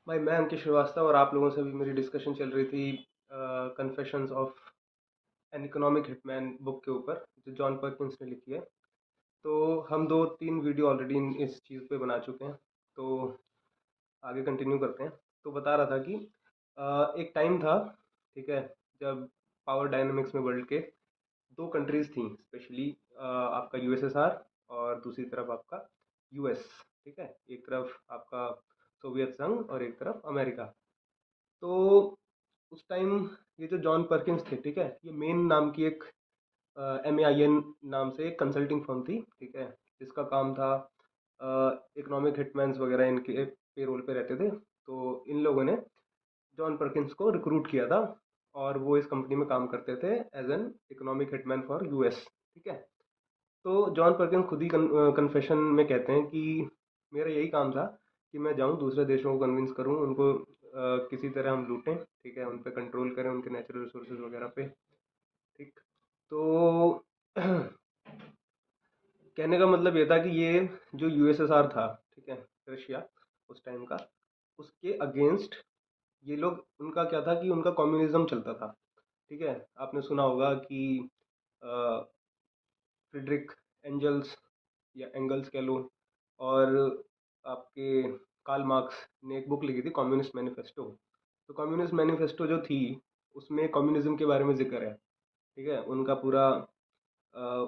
भाई मैं अंकित श्रीवास्तव और आप लोगों से भी मेरी डिस्कशन चल रही थी confessions of N economic hitman book के ऊपर जो जॉन पर्किंस ने लिखी है। तो हम दो तीन वीडियो ऑलरेडी इस चीज़ पे बना चुके हैं। तो आगे कंटिन्यू करते हैं। तो बता रहा था कि एक टाइम था, ठीक है, जब पावर डायनामिक्स में वर्ल्ड के दो कंट्रीज थी स्पेशली, आपका यूएसएसआर और दूसरी तरफ आपका यूएस। ठीक है, एक तरफ आपका सोवियत संघ और एक तरफ अमेरिका। तो उस टाइम ये जो जॉन पर्किंस थे, ठीक है, ये मेन नाम की एक MEIN नाम से एक कंसल्टिंग फर्म थी, ठीक है, जिसका काम था इकोनॉमिक हिटमैन्स वगैरह इनके पेरोल पे रहते थे। तो इन लोगों ने जॉन पर्किंस को रिक्रूट किया था और वो इस कंपनी में काम करते थे as an economic hitman for US. ठीक है, तो जॉन पर्किंस खुद ही कन्फेशन में कहते हैं कि मेरा यही काम था कि मैं जाऊं दूसरे देशों को कन्विंस करूं उनको किसी तरह हम लूटें, ठीक है, उन पे कंट्रोल करें उनके नेचुरल रिसोर्सेज वगैरह पे। ठीक, तो कहने का मतलब ये था कि ये जो यूएसएसआर था, ठीक है, रशिया उस टाइम का, उसके अगेंस्ट ये लोग, उनका क्या था कि उनका कम्युनिज्म चलता था। ठीक है, आपने सुना होगा कि फ्रिडरिक एंजल्स या एंगल्स कह लो, और आपके कार्ल मार्क्स ने एक बुक लिखी थी कम्युनिस्ट मैनिफेस्टो। तो कम्युनिस्ट मैनिफेस्टो जो थी उसमें कम्युनिज्म के बारे में जिक्र है। ठीक है, उनका पूरा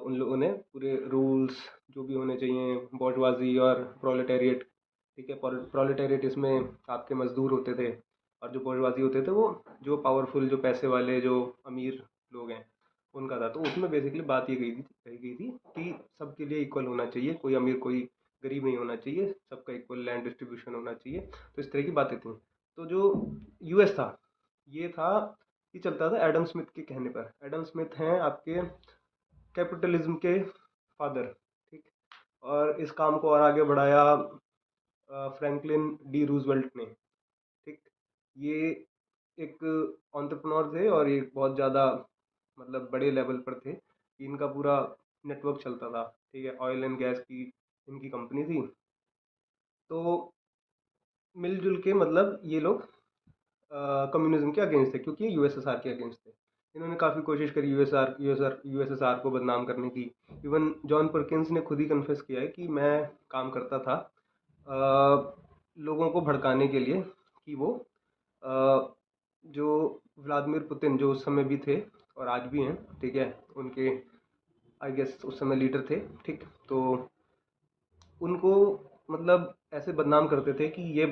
उन लोगों ने पूरे रूल्स जो भी होने चाहिए, बॉर्जवाजी और प्रोलेटेरिएट। ठीक है, प्रोलेटेरिएट इसमें आपके मजदूर होते थे, और जो बॉर्जवाजी होते थे वो जो पावरफुल, जो पैसे वाले, जो अमीर लोग हैं, उनका था। तो उसमें बेसिकली बात ये कही गई थी कि सबके लिए इक्वल होना चाहिए, कोई अमीर कोई गरीब नहीं होना चाहिए, सबका इक्वल लैंड डिस्ट्रीब्यूशन होना चाहिए। तो इस तरह की बातें थी। तो जो यूएस था, ये था, ये चलता था एडम स्मिथ के कहने पर। एडम स्मिथ हैं आपके कैपिटलिज्म के फादर। ठीक, और इस काम को और आगे बढ़ाया फ्रैंकलिन डी रूजवेल्ट ने। ठीक, ये एक एंटरप्रेन्योर थे और ये बहुत ज़्यादा मतलब बड़े लेवल पर थे। इनका पूरा नेटवर्क चलता था। ठीक है, ऑयल एंड गैस की इनकी कंपनी थी। तो मिलजुल के मतलब ये लोग कम्युनिज्म के अगेंस्ट थे क्योंकि यूएसएसआर के अगेंस्ट थे। इन्होंने काफ़ी कोशिश करी यूएसएसआर को बदनाम करने की। इवन जॉन परकिंस ने खुद ही कन्फेस किया है कि मैं काम करता था लोगों को भड़काने के लिए कि वो अ, जो व्लादिमीर पुतिन जो उस समय भी थे और आज भी हैं, ठीक है, उनके आई गेस उस समय लीडर थे। ठीक, तो उनको मतलब ऐसे बदनाम करते थे कि ये